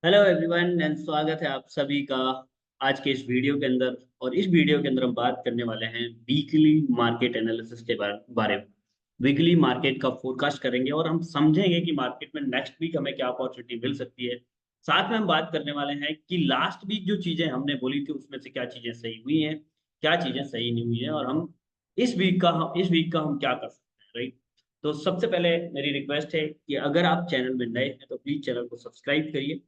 Hello everyone and स्वागत है आप सभी का आज के इस वीडियो के अंदर। और इस वीडियो के अंदर हम बात करने वाले हैं वीकली मार्केट एनालिसिस के बारे में। वीकली मार्केट का फोरकास्ट करेंगे और हम समझेंगे कि मार्केट में नेक्स्ट वीक हमें क्या अपॉर्चुनिटी मिल सकती है। साथ में हम बात करने वाले हैं कि लास्ट वीक जो चीजें हमने बोली थी उसमें से क्या चीजें सही हुई हैं, क्या चीजें सही नहीं हुई हैं, और हम इस वीक का हम क्या कर सकते हैं, राइट। तो सबसे पहले मेरी रिक्वेस्ट है कि अगर आप चैनल में नए हैं तो प्लीज चैनल को सब्सक्राइब करिए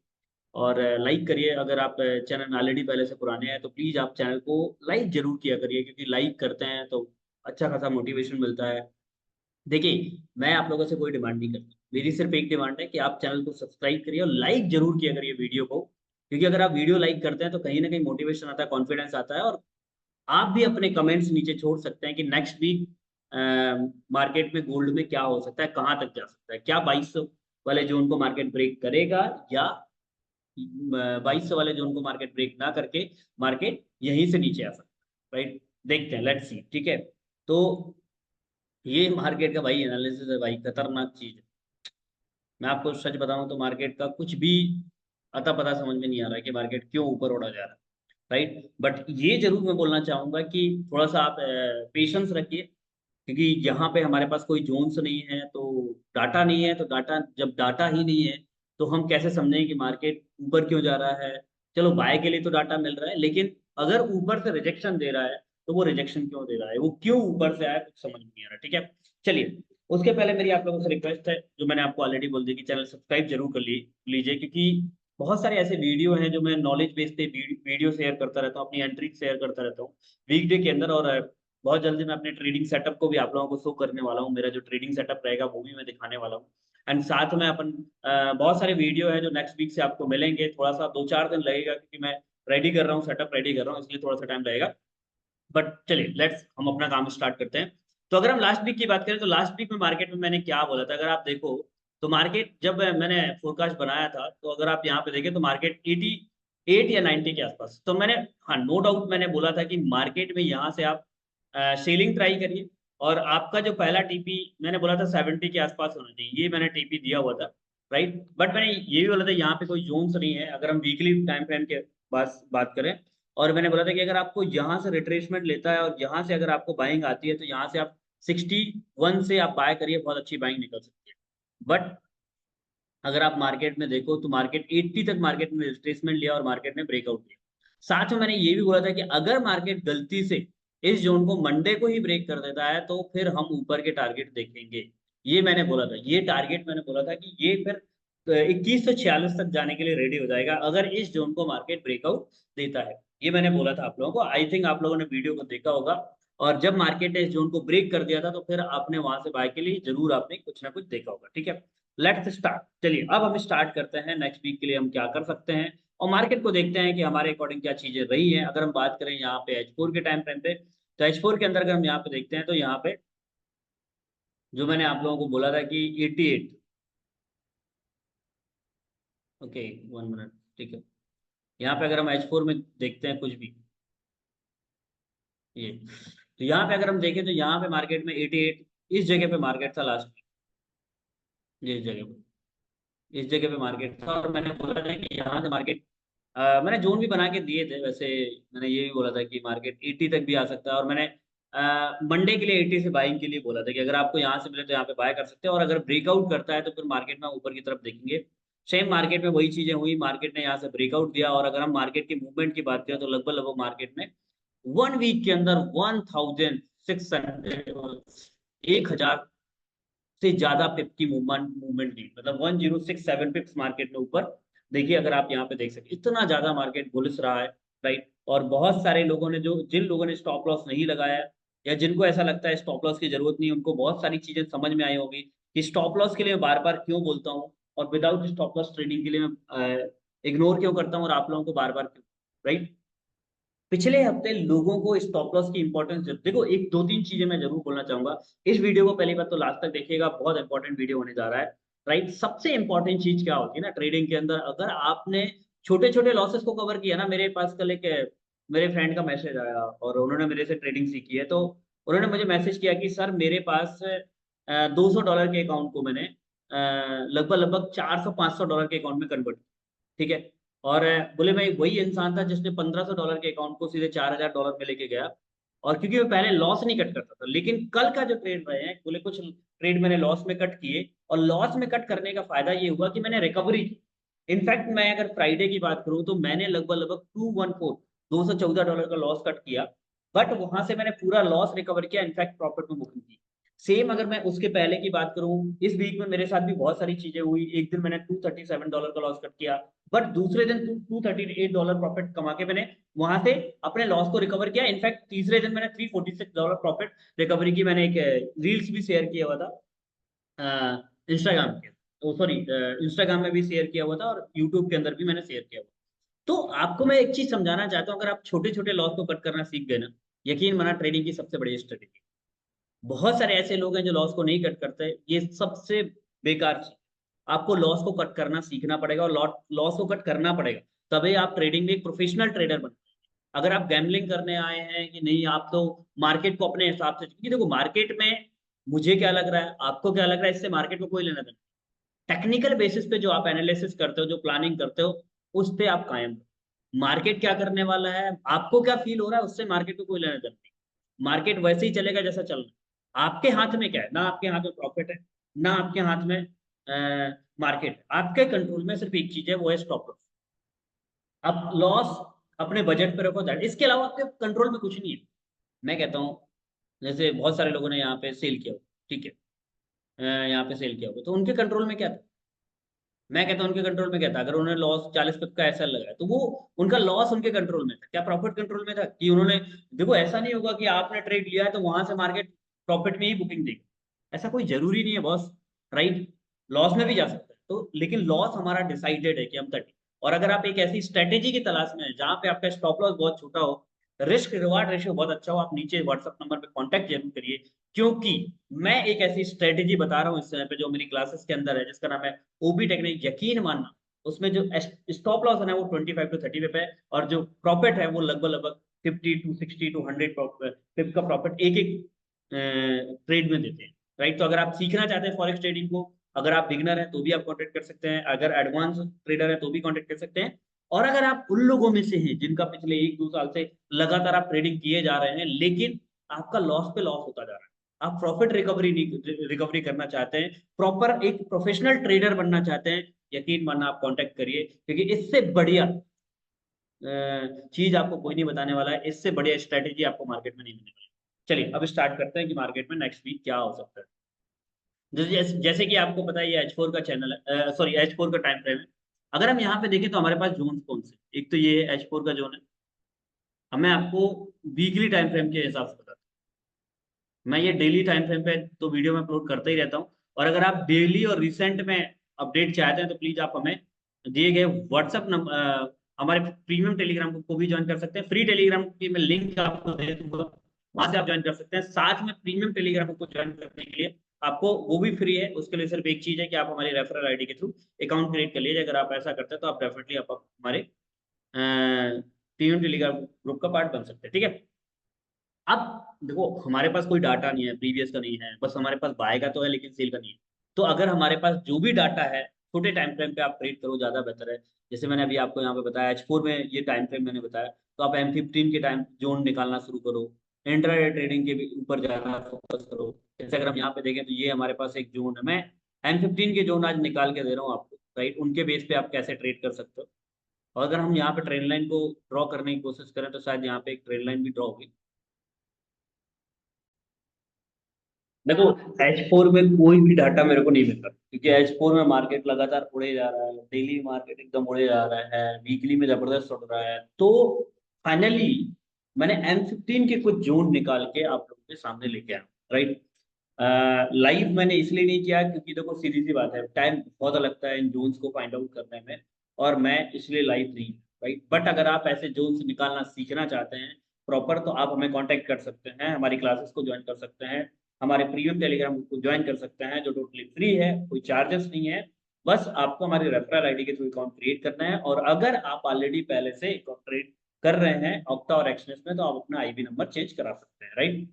और लाइक करिए। अगर आप चैनल ऑलरेडी पहले से पुराने हैं तो प्लीज आप चैनल को लाइक जरूर किया करिए, क्योंकि लाइक करते हैं तो अच्छा खासा मोटिवेशन मिलता है। देखिए, मैं आप लोगों से कोई डिमांड नहीं करता, मेरी सिर्फ एक डिमांड है कि आप चैनल को सब्सक्राइब करिए और लाइक जरूर किया करिए वीडियो को। क्योंकि अगर आप वीडियो लाइक करते हैं तो कहीं ना कहीं मोटिवेशन आता है, कॉन्फिडेंस आता है, और आप भी अपने कमेंट्स नीचे छोड़ सकते हैं कि नेक्स्ट वीक मार्केट में गोल्ड में क्या हो सकता है, कहाँ तक जा सकता है, क्या 2200 वाले जोन को मार्केट ब्रेक करेगा, या 2200 वाले जोन को मार्केट ब्रेक ना करके मार्केट यहीं से नीचे आ सकता है, राइट। देखते हैं, लेट्स सी, ठीक है। तो ये मार्केट का भाई एनालिसिस है भाई, खतरनाक चीज है। मैं आपको सच बताऊं तो मार्केट का कुछ भी अता पता समझ में नहीं आ रहा है कि मार्केट क्यों ऊपर उड़ा जा रहा है, राइट। बट ये जरूर मैं बोलना चाहूंगा कि थोड़ा सा आप पेशेंस रखिए, क्योंकि यहाँ पे हमारे पास कोई जोन्स नहीं है, तो डाटा नहीं है, तो डाटा जब डाटा ही नहीं है तो हम कैसे समझें कि मार्केट ऊपर क्यों जा रहा है। चलो बाय के लिए तो डाटा मिल रहा है, लेकिन अगर ऊपर से रिजेक्शन दे रहा है तो वो रिजेक्शन क्यों दे रहा है, वो क्यों ऊपर से आया, कुछ समझ नहीं आ रहा, ठीक है। चलिए, उसके पहले मेरी आप लोगों से रिक्वेस्ट है, जो मैंने आपको ऑलरेडी बोल दी, कि चैनल सब्सक्राइब जरूर कर लीजिए, क्योंकि बहुत सारे ऐसे वीडियो हैं जो मैं नॉलेज बेस्ड पे वीडियो शेयर करता रहता हूँ, अपनी एंट्री शेयर करता रहता हूँ वीकडे के अंदर। और बहुत जल्दी मैं अपने ट्रेडिंग सेटअप को भी आप लोगों को शो करने वाला हूँ, मेरा जो ट्रेडिंग सेटअप रहेगा वो भी मैं दिखाने वाला हूँ। एंड साथ में अपन बहुत सारे वीडियो है जो नेक्स्ट वीक से आपको मिलेंगे, थोड़ा सा 2-4 दिन लगेगा, क्योंकि मैं रेडी कर रहा हूँ, सेटअप रेडी कर रहा हूँ, इसलिए थोड़ा सा टाइम लगेगा। बट चलिए, लेट्स हम अपना काम स्टार्ट करते हैं। तो अगर हम लास्ट वीक की बात करें तो लास्ट वीक में मार्केट में मैंने क्या बोला था, अगर आप देखो तो मार्केट जब मैंने फोरकास्ट बनाया था, तो अगर आप यहाँ पे देखें तो मार्केट 88 या 90 के आसपास, तो मैंने, हाँ नो डाउट मैंने बोला था कि मार्केट में यहाँ से आप सेलिंग ट्राई करिए। और आपका जो पहला टीपी मैंने बोला था 70 के आसपास होना चाहिए, ये मैंने टीपी दिया हुआ था, राइट। बट मैंने ये भी बोला था यहाँ पे कोई जोन्स नहीं है, अगर हम वीकली टाइम फ्रेम के बात करें। और मैंने बोला था कि अगर आपको यहाँ से रिट्रेसमेंट लेता है और यहाँ से अगर आपको बाइंग आती है तो यहाँ से आप 61 से आप बाय करिए, बहुत अच्छी बाइंग निकल सकती है। बट अगर आप मार्केट में देखो तो मार्केट 80 तक मार्केट में रिट्रेसमेंट लिया और मार्केट ने ब्रेकआउट लिया। साथ में मैंने ये भी बोला था कि अगर मार्केट गलती से इस जोन को मंडे को ही ब्रेक कर देता है तो फिर हम ऊपर के टारगेट देखेंगे। ये मैंने बोला था, ये टारगेट मैंने बोला था कि ये फिर 2146 तक जाने के लिए रेडी हो जाएगा अगर इस जोन को मार्केट ब्रेकआउट देता है। ये मैंने बोला था आप लोगों को, आई थिंक आप लोगों ने वीडियो को देखा होगा। और जब मार्केट ने इस जोन को ब्रेक कर दिया था तो फिर आपने वहां से बाय के लिए जरूर आपने कुछ ना कुछ देखा होगा, ठीक है। Let's start. चलिए अब हम स्टार्ट करते हैं, नेक्स्ट वीक के लिए हम क्या कर सकते हैं और मार्केट को देखते हैं कि हमारे अकॉर्डिंग क्या चीजें रही हैं। अगर हम बात करें यहाँ पे H4 के टाइम फ्रेम पे, तो H4 के अंदर अगर हम यहाँ पे देखते हैं तो यहाँ पे जो मैंने आप लोगों को बोला था कि 88, ओके 1 मिनट, ठीक है। यहाँ पे अगर हम H4 में देखते हैं कुछ भी, ये, तो यहाँ पे अगर हम देखें तो यहाँ पे मार्केट में 88 इस जगह पे मार्केट था लास्ट, इस जगह पे, इस जगह पे मार्केट था। और मैंने बोला था कि यहाँ से मार्केट, मैंने जोन भी बना के दिए थे वैसे। मैंने ये भी बोला था कि मार्केट 80 तक भी आ सकता है, और मैंने मंडे के लिए 80 से बाइंग के लिए बोला था कि अगर आपको यहाँ से मिले तो यहाँ पे बाय कर सकते हैं, और अगर ब्रेकआउट करता है तो फिर मार्केट में ऊपर की तरफ देखेंगे। सेम मार्केट में वही चीजें हुई, मार्केट ने यहाँ से ब्रेकआउट दिया। और अगर हम मार्केट की मूवमेंट की बात करें तो लगभग लगभग मार्केट में 1 वीक के अंदर 1600, 1000 से ज्यादा पिप की मूवमेंट दी, मतलब 1067 पिप्स मार्केट में ऊपर। देखिए अगर आप यहाँ पे देख सकते, इतना ज्यादा मार्केट बुलिश रहा है, राइट। और बहुत सारे लोगों ने, जो जिन लोगों ने स्टॉप लॉस नहीं लगाया, या जिनको ऐसा लगता है स्टॉप लॉस की जरूरत नहीं, उनको बहुत सारी चीजें समझ में आई होगी कि स्टॉप लॉस के लिए बार बार क्यों बोलता हूँ, और विदाउट स्टॉप लॉस ट्रेडिंग के लिए मैं इग्नोर क्यों करता हूँ, और आप लोगों को बार बार क्यों, राइट। पिछले हफ्ते लोगों को स्टॉप लॉस की इंपॉर्टेंस, देखो एक दो तीन चीजें मैं जरूर बोलना चाहूंगा। इस वीडियो को पहली बात तो लास्ट तक देखिएगा, बहुत इंपॉर्टेंट वीडियो होने जा रहा है, राइट। सबसे इंपॉर्टेंट चीज क्या होती है ना ट्रेडिंग के अंदर, अगर आपने छोटे छोटे लॉसेस को कवर किया ना, मेरे पास कल एक मेरे फ्रेंड का मैसेज आया और उन्होंने मेरे से ट्रेडिंग सीखी है, तो उन्होंने मुझे मैसेज किया कि सर मेरे पास $200 के अकाउंट को मैंने लगभग लगभग 400-500 डॉलर के अकाउंट में कन्वर्ट, ठीक है। और बोले मैं वही इंसान था जिसने $1500 के अकाउंट को सीधे $4000 में लेके गया, और क्योंकि मैं पहले लॉस नहीं कट करता था, लेकिन कल का जो ट्रेड रहे हैं, बोले कुछ ट्रेड मैंने लॉस में कट किए, और लॉस में कट करने का फायदा ये हुआ कि मैंने रिकवरी की। इनफैक्ट मैं अगर फ्राइडे की बात करूं तो मैंने लगभग लगभग 214 $214 का लॉस कट किया, बट वहां से मैंने पूरा लॉस रिकवर किया, इनफैक्ट प्रॉफिट में बुकिंग की। सेम अगर मैं उसके पहले की बात करूं, इस वीक में मेरे साथ भी बहुत सारी चीजें हुई। एक दिन मैंने $237 का लॉस कट किया, बट दूसरे दिन $238 प्रॉफिट कमा के मैंने वहां से अपने लॉस को रिकवर किया। इनफैक्ट तीसरे दिन मैंने $346 प्रॉफिट रिकवरी की। मैंने एक रील्स भी शेयर किया हुआ था इंस्टाग्राम के, सॉरी इंस्टाग्राम में भी शेयर किया हुआ था, और यूट्यूब के अंदर भी मैंने शेयर किया हुआ। तो आपको मैं एक चीज समझाना चाहता हूँ, अगर आप छोटे छोटे लॉस को कट करना सीख गए ना, यकीन माना ट्रेडिंग की सबसे बड़ी स्ट्रेटेजी। बहुत सारे ऐसे लोग हैं जो लॉस को नहीं कट करते, ये सबसे बेकार चीज। आपको लॉस को कट करना सीखना पड़ेगा, और लॉस को कट करना पड़ेगा, तभी आप ट्रेडिंग में एक प्रोफेशनल ट्रेडर बन। अगर आप गैम्बलिंग करने आए हैं कि नहीं, आप तो मार्केट को अपने हिसाब से, क्योंकि देखो मार्केट में मुझे क्या लग रहा है, आपको क्या लग रहा है, इससे मार्केट को कोई लेना देना। टेक्निकल बेसिस पे जो आप एनालिसिस करते हो, जो प्लानिंग करते हो, उस पे आप कायम रहो। मार्केट क्या करने वाला है, आपको क्या फील हो रहा है, उससे मार्केट को कोई लेना देना नहीं। मार्केट वैसे ही चलेगा जैसा चल रहा है। आपके हाथ में क्या है, ना आपके हाथ में प्रॉफिट है, ना आपके हाथ में मार्केट। आपके कंट्रोल में सिर्फ एक चीज है, वो है स्टॉप लॉस। आप लॉस अपने बजट पे रखो, दैट, इसके अलावा आपके कंट्रोल में कुछ नहीं है। मैं कहता हूँ, जैसे बहुत सारे लोगों ने यहाँ पे सेल किया हो, ठीक है, यहाँ पे सेल किया होगा, तो उनके कंट्रोल में क्या था? मैं कहता हूँ उनके कंट्रोल में क्या था? अगर उन्होंने लॉस 40 पिप का ऐसा लगाया, तो वो उनका लॉस उनके कंट्रोल में था। क्या प्रॉफिट कंट्रोल में था? कि उन्होंने, देखो ऐसा नहीं होगा कि आपने ट्रेड लिया है तो वहां से मार्केट प्रॉफिट में ही बुकिंग देगी, ऐसा कोई जरूरी नहीं है बॉस, राइट? लॉस में भी जा सकता है, तो लेकिन लॉस हमारा डिसाइडेड है कि हम 30। और अगर आप एक ऐसी स्ट्रेटेजी की तलाश में है जहां पे आपका स्टॉप लॉस बहुत छोटा हो, रिस्क रिवार्ड रेशियो बहुत अच्छा हो, आप नीचे व्हाट्सएप नंबर पे कांटेक्ट जरूर करिए, क्योंकि मैं एक ऐसी स्ट्रेटेजी बता रहा हूँ इस समय पे जो मेरी क्लासेस के अंदर है, जिसका नाम है ओबी टेक्निक। यकीन मानना, उसमें जो स्टॉप लॉस है ना, वो 25 to 30 पे है, और जो प्रॉफिट है वो लगभग लगभग 50 to 60 to 100 पिप का प्रॉफिट एक एक ट्रेड में देते हैं, राइट? तो अगर आप सीखना चाहते हैं फॉरेक्स ट्रेडिंग को, अगर आप बिगनर हैं तो भी आप कांटेक्ट कर सकते हैं, अगर एडवांस ट्रेडर है तो भी कांटेक्ट कर सकते हैं, और अगर आप उन लोगों में से हैं जिनका पिछले 1-2 साल से लगातार आप ट्रेडिंग किए जा रहे हैं, लेकिन आपका लॉस पे लॉस होता जा रहा है, आप प्रॉफिट रिकवरी नहीं, रिकवरी करना चाहते हैं, प्रॉपर एक प्रोफेशनल ट्रेडर बनना चाहते हैं, यकीन मानना आप कांटेक्ट करिए, क्योंकि इससे बढ़िया चीज आपको कोई नहीं बताने वाला है, इससे बढ़िया स्ट्रेटेजी आपको मार्केट में नहीं मिलने वाली। चलिए अब स्टार्ट करते हैं कि मार्केट में नेक्स्ट वीक क्या हो सकता है। जैसे कि आपको पता है ये H4 का चैनल है, सॉरी H4 का टाइम फ्रेम है। अगर हम यहाँ पे देखें तो हमारे पास जोन कौन से, एक तो ये H4 का जोन है। अब मैं आपको वीकली टाइम फ्रेम के हिसाब से बताता हूँ। मैं ये डेली टाइम फ्रेम पे तो वीडियो में अपलोड करता ही रहता हूँ, और अगर आप डेली और रिसेंट में अपडेट चाहते हैं तो प्लीज आप हमें दिए गए व्हाट्सएप नंबर, हमारे प्रीमियम टेलीग्राम को भी ज्वाइन कर सकते हैं। फ्री टेलीग्राम की मैं लिंक आपको दे दूंगा, वहां से आप ज्वाइन कर सकते हैं। साथ में प्रीमियम टेलीग्राम को ज्वाइन करने के लिए आपको, वो भी फ्री है, उसके लिए सिर्फ एक चीज है कि आप हमारी रेफरल आईडी के थ्रू अकाउंट क्रिएट कर लीजिए। अगर आप ऐसा करते हैं तो आप डेफिनेटली आप हमारे प्रीमियम टेलीग्राम ग्रुप का पार्ट बन सकते हैं, ठीक है। अब देखो हमारे पास कोई डाटा नहीं है, प्रीवियस का नहीं है, बस हमारे पास बाय का तो है लेकिन सेल का नहीं है। तो अगर हमारे पास जो भी डाटा है, छोटे टाइम फ्रेम पे आप ट्रेड करो, ज्यादा बेहतर है। जैसे मैंने अभी आपको यहाँ पे बताया H4 में ये टाइम फ्रेम मैंने बताया, तो आप M15 के टाइम जोन निकालना शुरू करो, इंट्राडे ट्रेडिंग के भी ऊपर जाना फोकस करो। जैसे अगर हम यहाँ पे देखें तो ये हमारे पास एक जोन है, मैं M15 के जोन आज निकाल के दे रहा हूँ आपको, राइट? उनके बेस पे आप कैसे ट्रेड कर सकते हो। और अगर हम यहाँ पे ट्रेंड लाइन को ड्रॉ करने की कोशिश करें तो शायद यहाँ पे एक ट्रेंड लाइन भी ड्रॉ होगी। देखो H4 में कोई भी डाटा मेरे को नहीं मिल रहा, क्योंकि H4 में मार्केट लगातार उड़े जा रहा है, डेली मार्केट एकदम उड़े जा रहा है, वीकली में जबरदस्त उड़ रहा है। तो फाइनली मैंने M15 के कुछ जोन निकाल के आप लोगों के सामने लेके आया, राइट? लाइव मैंने इसलिए नहीं किया क्योंकि देखो सीधी सी बात है, टाइम बहुत लगता है इन जोन्स को फाइंड आउट करने में, और मैं इसलिए लाइव नहीं, राइट? बट अगर आप ऐसे जोन्स निकालना सीखना चाहते हैं प्रॉपर, तो आप हमें कांटेक्ट कर सकते हैं, हमारी क्लासेस को ज्वाइन कर सकते हैं, हमारे प्रीमियम टेलीग्राम को ज्वाइन कर सकते हैं, जो टोटली फ्री है, कोई चार्जेस नहीं है। बस आपको हमारी रेफरल आईडी के थ्रू अकाउंट क्रिएट करना है, और अगर आप ऑलरेडी पहले से अकाउंट क्रिएट कर रहे हैं ऑक्टा और एक्सनेस में, तो आप अपना आईबी नंबर चेंज करा सकते हैं, राइट?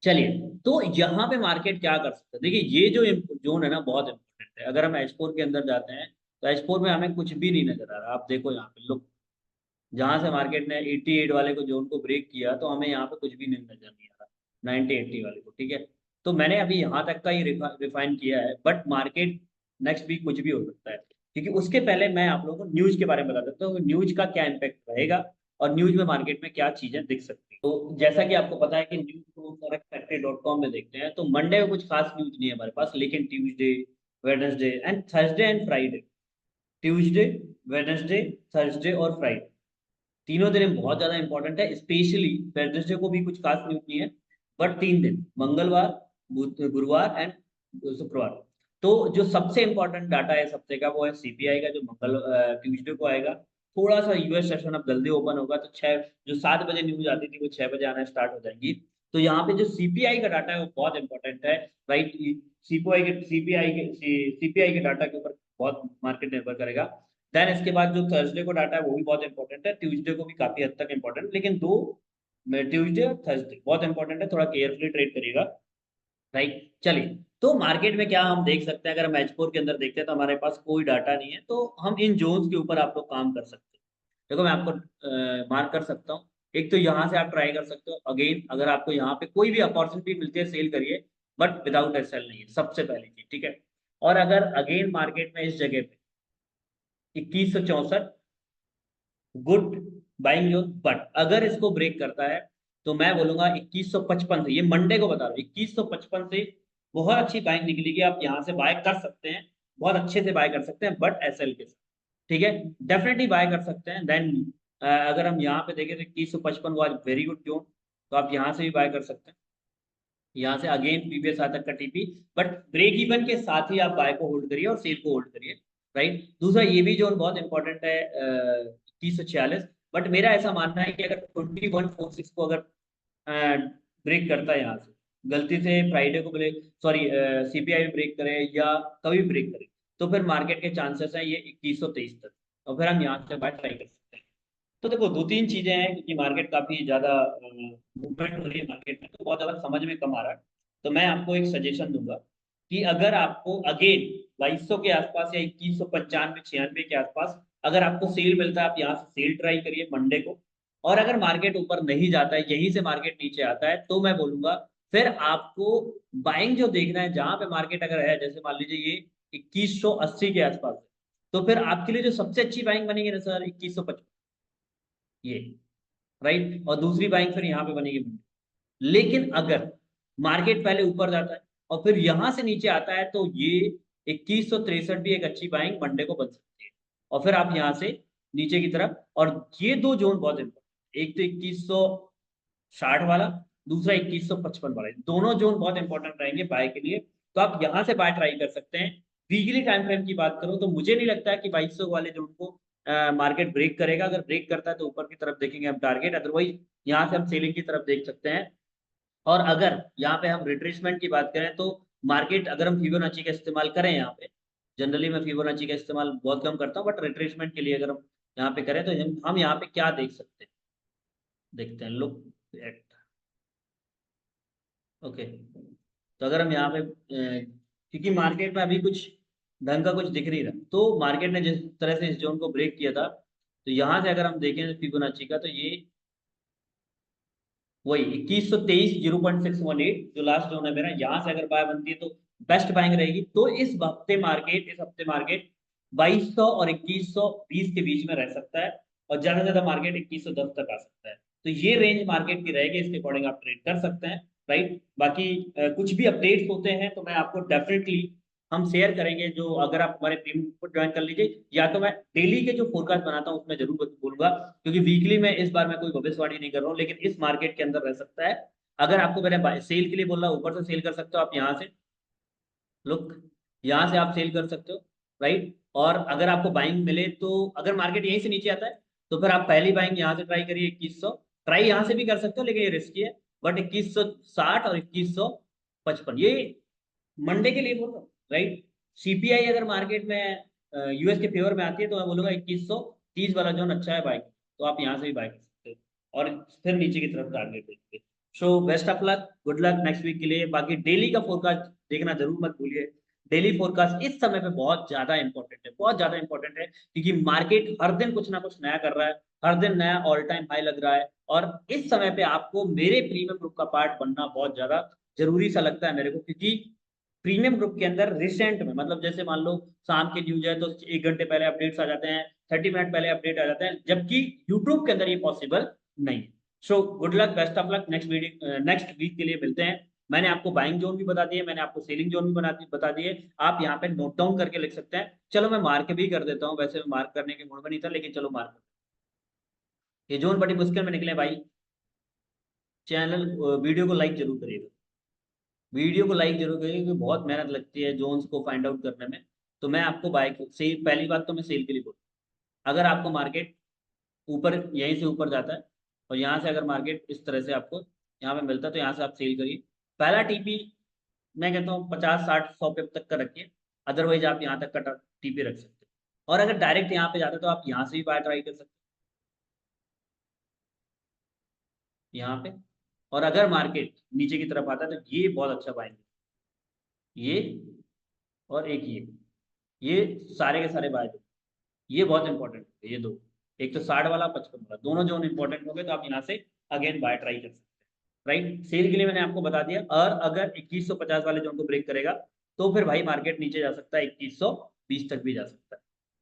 चलिए, तो यहाँ पे मार्केट क्या कर सकते हैं, देखिए ये जो जोन है ना बहुत इंपॉर्टेंट है। अगर हम H4 के अंदर जाते हैं तो H4 में हमें कुछ भी नहीं नजर आ रहा। आप देखो यहाँ पे लो, जहां से मार्केट ने 88 वाले को जोन को ब्रेक किया तो हमें यहाँ पे कुछ भी नहीं नजर नहीं आ रहा 90 80 वाले को, ठीक है। तो मैंने अभी यहाँ तक का ही रिफाइन किया है, बट मार्केट नेक्स्ट वीक कुछ भी हो सकता है, क्योंकि उसके पहले मैं आप लोगों को न्यूज के बारे में बता देता हूँ, न्यूज का क्या इम्पैक्ट रहेगा और न्यूज में मार्केट में क्या चीजें दिख सकती है। तो जैसा कि आपको पता है कि न्यूज को फैक्ट्री.com में देखते हैं, तो मंडे में कुछ खास न्यूज नहीं है हमारे पास, लेकिन Tuesday, Wednesday and Thursday and Friday, Tuesday, Wednesday, Thursday और फ्राइडे, तीनों दिन बहुत ज्यादा इंपॉर्टेंट है। स्पेशली वेडनेसडे को भी कुछ खास न्यूज नहीं है, बट 3 दिन, मंगलवार, गुरुवार एंड शुक्रवार। तो जो सबसे इंपॉर्टेंट डाटा है इस हफ्ते का वो है सीपीआई का, जो ट्यूसडे को आएगा। थोड़ा सा यूएस सेशन अब जल्दी ओपन होगा, तो 6, जो 7 बजे न्यूज आती थी वो 6 बजे आना स्टार्ट हो जाएंगी। तो यहाँ पे जो सीपीआई का डाटा है वो बहुत इंपॉर्टेंट है, राइट। सीपीआई के डाटा के ऊपर बहुत मार्केट निर्भर करेगा। देन इसके बाद जो थर्सडे को डाटा है वो भी बहुत इंपॉर्टेंट है, ट्यूसडे को भी काफी हद तक इंपॉर्टेंट, लेकिन दो, ट्यूसडे और थर्सडे बहुत इंपॉर्टेंट है, थोड़ा केयरफुली ट्रेड करिएगा, राइट। चलिए, तो मार्केट में क्या हम देख सकते हैं, अगर हम H4 के अंदर देखते हैं तो हमारे पास कोई डाटा नहीं है, तो हम इन जोन्स के ऊपर आप लोग काम कर सकते हैं। देखो मैं आपको मार्क कर सकता हूँ। एक तो यहाँ से आप ट्राई कर सकते हो, अगेन अगर आपको यहाँ पे कोई भी अपॉर्चुनिटी मिलती है सेल करिए, बट विदाउट एसएल नहीं है, सबसे पहली चीज, ठीक है। और अगर अगेन मार्केट में इस जगह पे 2164 गुड बाइंग जोन, बट अगर इसको ब्रेक करता है तो मैं बोलूंगा 2155 से, ये मंडे को बता रहा हूँ, 2155 से बहुत अच्छी बाइंग निकलेगी, आप यहाँ से बाय कर सकते हैं, बहुत अच्छे से बाय कर सकते हैं, बट एसएल के साथ, ठीक है। डेफिनेटली बाय कर सकते हैं। देन अगर हम यहाँ पे देखें तो 2155 वाज वेरी गुड जोन, तो आप यहाँ से भी बाय कर सकते हैं, यहाँ से अगेन प्रीवियस आज तक का टीपी, बट ब्रेक इवन के साथ ही आप बाय को होल्ड करिए और सेल को होल्ड करिए, राइट। दूसरा ये भी जोन बहुत इंपॉर्टेंट है 2146, बट मेरा ऐसा मानना है कि अगर 2146 को अगर ब्रेक करता है यहाँ से, गलती से फ्राइडे को ब्रेक, सॉरी सीपीआई ब्रेक करे या कभी ब्रेक करे, तो फिर मार्केट के चांसेस हैं ये 2123 तक, और फिर हम यहाँ से बाय ट्राई कर सकते हैं। तो देखो दो तीन चीजें हैं, क्योंकि मार्केट काफी ज्यादा मूवमेंट हो रही है मार्केट में, तो बहुत ज्यादा समझ में कम आ रहा है। तो मैं आपको एक सजेशन दूंगा कि अगर आपको अगेन 2200 के आसपास या 2195 96 के आसपास अगर आपको सेल मिलता है, आप यहाँ से सेल ट्राई करिए मंडे को। और अगर मार्केट ऊपर नहीं जाता है, यहीं से मार्केट नीचे आता है, तो मैं बोलूंगा फिर आपको बाइंग जो देखना है, जहां पे मार्केट अगर है, जैसे मान लीजिए ये 2180 के आसपास है, तो फिर आपके लिए जो सबसे अच्छी बाइंग बनेगी ना सर, 2155, ये, राइट। और दूसरी बाइंग फिर यहाँ पे बनेगी मंडे। लेकिन अगर मार्केट पहले ऊपर जाता है और फिर यहां से नीचे आता है, तो ये 2163 भी एक अच्छी बाइंग मंडे को बन सकती है, और फिर आप यहाँ से नीचे की तरफ, और ये दो जोन बहुत इंपॉर्टेंट, एक तो 2160 वाला, दूसरा 2155 वाला, दोनों जोन बहुत इंपॉर्टेंट रहेंगे बाय के लिए। तो आप यहाँ से बाय ट्राई कर सकते हैं। वीकली टाइम फ्रेम की बात करूं तो मुझे नहीं लगता है कि 2200 वाले जोन को मार्केट ब्रेक करेगा। अगर ब्रेक करता है तो ऊपर की तरफ देखेंगे हम टारगेट, अदरवाइज यहाँ से हम सेलिंग की तरफ देख सकते हैं। और अगर यहाँ पे हम रिट्रेसमेंट की बात करें तो मार्केट, अगर हम फिबोनाची का इस्तेमाल करें यहाँ पे, जनरली मैं फिबोनाची का इस्तेमाल बहुत कम करता हूँ, बट रिट्रेसमेंट के लिए अगर हम यहाँ पे करें तो हम यहाँ पे क्या देख सकते हैं, देखते हैं, लुक एट, ओके। तो अगर हम यहाँ पे क्योंकि मार्केट में अभी कुछ ढंग का कुछ दिख नहीं रहा, तो मार्केट ने जिस तरह से इस जोन को ब्रेक किया था, तो यहाँ से अगर हम देखें फिबोनाची का, तो ये वही 2123 0.618 जो लास्ट जोन है मेरा, यहाँ से अगर बाय बनती है तो बेस्ट बाइंग रहेगी। तो इस हफ्ते मार्केट 2200 और 2120 के बीच में रह सकता है, और ज्यादा से ज्यादा मार्केट 2110 तक आ सकता है। तो ये रेंज मार्केट की रहेगी, इसके अकॉर्डिंग आप ट्रेड कर सकते हैं, राइट। बाकी कुछ भी अपडेट्स होते हैं तो मैं आपको डेफिनेटली हम शेयर करेंगे, जो अगर आप हमारे टीम को ज्वाइन कर लीजिए, या तो मैं डेली के जो फोरकास्ट बनाता हूँ उसमें जरूर बोलूंगा, क्योंकि वीकली में इस बार मैं कोई भविष्यवाणी नहीं कर रहा हूँ, लेकिन इस मार्केट के अंदर रह सकता है। अगर आपको मैंने सेल के लिए बोला, ऊपर से सेल कर सकते हो आप यहाँ से, लुक, यहाँ से आप सेल कर सकते हो, राइट। और अगर आपको बाइंग मिले तो अगर मार्केट यहीं से नीचे आता है, तो फिर आप पहली बाइंग यहाँ से ट्राई करिए 2100, ट्राई यहाँ से भी कर सकते हो, लेकिन ये रिस्की है, बट 2160 और 2155 ये मंडे के लिए बोल रहा हूँ, राइट। सीपीआई अगर मार्केट में यूएस के फेवर में आती है, तो मैं बोलूंगा 2130 वाला जोन अच्छा है बाइक, तो आप यहाँ से भी बाइक कर सकते हो, और फिर नीचे की तरफ टारगेट देखिए। So best of luck, good luck next week के लिए। बाकी डेली का फोरकास्ट देखना जरूर मत भूलिए, डेली फोरकास्ट इस समय पे बहुत ज्यादा इंपॉर्टेंट है, बहुत ज्यादा इंपॉर्टेंट है, क्योंकि मार्केट हर दिन कुछ ना कुछ नया कर रहा है, हर दिन नया ऑल टाइम हाई लग रहा है। और इस समय पे आपको मेरे प्रीमियम ग्रुप का पार्ट बनना बहुत ज्यादा जरूरी सा लगता है मेरे को, क्योंकि प्रीमियम ग्रुप के अंदर रिसेंट में, मतलब जैसे मान लो शाम की न्यूज है तो 1 घंटे पहले अपडेट्स आ जाते हैं, 30 मिनट पहले अपडेट आ जाते हैं, जबकि यूट्यूब के अंदर ये पॉसिबल नहीं है। So good luck, best of luck, next week के लिए मिलते हैं। मैंने आपको बाइंग जोन भी बता दिए, मैंने आपको सेलिंग जोन भी बता दिए। आप यहाँ पे नोट डाउन करके लिख सकते हैं। चलो मैं मार्क भी कर देता हूँ, वैसे मैं मार्क करने के मूड में नहीं था, लेकिन चलो मार्क। ये जोन बड़ी मुश्किल में निकले भाई। चैनल वीडियो को लाइक जरूर करिएगा, वीडियो को लाइक जरूर करिए, क्योंकि बहुत मेहनत लगती है जोन्स को फाइंड आउट करने में। तो मैं आपको बाइक से पहली बात तो मैं सेल के लिए बोलूँ, अगर आपको मार्केट ऊपर यहीं से ऊपर जाता है और यहाँ से अगर मार्केट इस तरह से आपको यहाँ पे मिलता है, तो यहाँ से आप सेल करिए। पहला टीपी मैं कहता हूँ 50 60 100 पे तक का रखिए, अदरवाइज आप यहाँ तक का टीपी रख सकते हैं। और अगर डायरेक्ट यहाँ पे जाते हैं तो आप यहाँ से भी बाय ट्राई कर सकते हैं, यहाँ पे। और अगर मार्केट नीचे की तरफ आता है तो ये बहुत अच्छा बाइंग, ये और एक ये सारे के सारे बाय, ये बहुत इंपॉर्टेंट है, ये दो। एक तो 60 वाला, 55 वाला, दोनों जोन इंपॉर्टेंट हो गए, तो आप यहाँ से अगेन बाय ट्राई कर सकते हैं। राइट, सेल के लिए मैंने आपको बता दिया। और अगर 2150 वाले जोन को ब्रेक करेगा तो फिर भाई मार्केट नीचे जा सकता है, 2120 तक भी जा सकता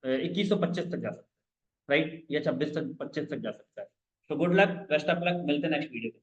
है, 2125 तक जा सकता है, राइट, या 26 तक 25 तक जा सकता है। तो good luck, best of luck, मिलते हैं नेक्स्ट वीडियो में।